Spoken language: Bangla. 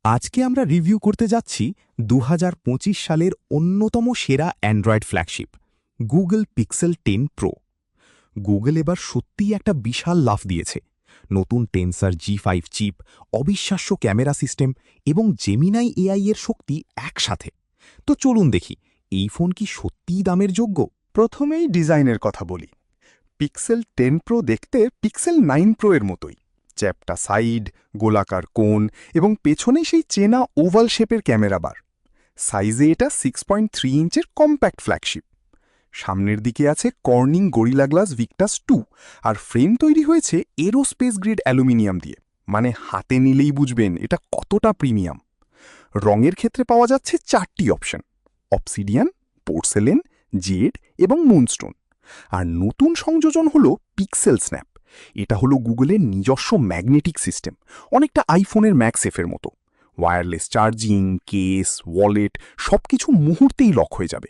আজকে আমরা রিভিউ করতে যাচ্ছি 2025 সালের অন্যতম সেরা Android flagship Google pixel 10 pro. Google এবার সত্যিই একটা বিশাল লাফ দিয়েছে। নতুন টেনসার G5 চিপ, অবিশ্বাস্য ক্যামেরা সিস্টেম এবং জেমিনাই এআই এর শক্তি একসাথে। তো চলুন দেখি এই ফোন কি সত্যিই দামের যোগ্য। প্রথমেই ডিজাইনের কথা বলি। পিক্সেল 10 প্রো দেখতে পিক্সেল 9 প্রো এর মতোই। চ্যাপ্টা সাইড, গোলাকার কোণ এবং পেছনে সেই চেনা ওভাল শেপের ক্যামেরা বার। সাইজে এটা 6.3 ইঞ্চের কম্প্যাক্ট ফ্ল্যাগশিপ। সামনের দিকে আছে কর্নিং গরিলা গ্লাস ভিক্টাস 2, আর ফ্রেম তৈরি হয়েছে এরোস্পেস গ্রেড অ্যালুমিনিয়াম দিয়ে। মানে হাতে নিলেই বুঝবেন এটা কতটা প্রিমিয়াম। রঙের ক্ষেত্রে পাওয়া যাচ্ছে 4টি অপশন: অবসিডিয়ান, পোর্সেলেন, জেড এবং মুনস্টোন। আর নতুন সংযোজন হলো পিক্সেল স্ন্যাপ। এটা হলো গুগলের নিজস্ব ম্যাগনেটিক সিস্টেম, অনেকটা আইফোনের ম্যাগসেফের মতো। ওয়্যারলেস চার্জিং, কেস, ওয়ালেট সবকিছু মুহূর্তেই লক হয়ে যাবে।